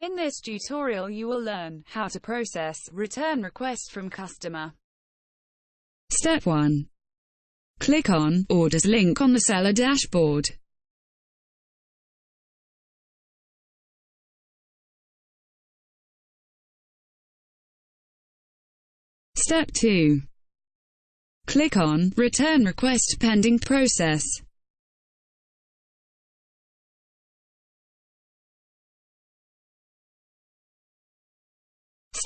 In this tutorial you will learn how to process return request from customer. Step 1. Click on Orders link on the seller dashboard. Step 2. Click on Return request pending process.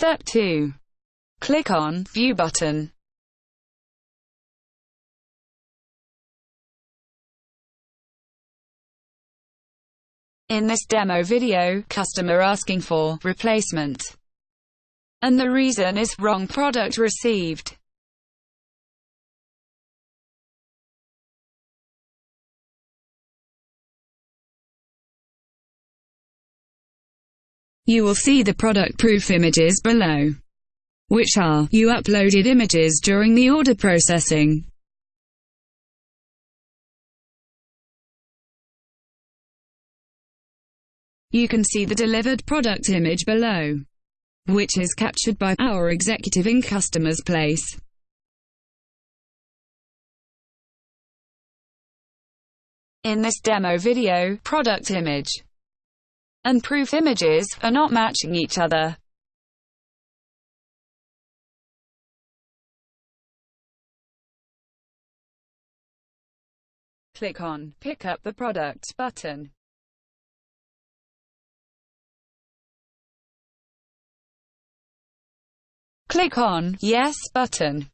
Step 2. Click on View button. In this demo video, customer asking for replacement, and the reason is wrong product received. You will see the product proof images below, which are you uploaded images during the order processing. You can see the delivered product image below, which is captured by our executive in customer's place. In this demo video, product image and proof images are not matching each other. Click on Pick up the product button. Click on Yes button.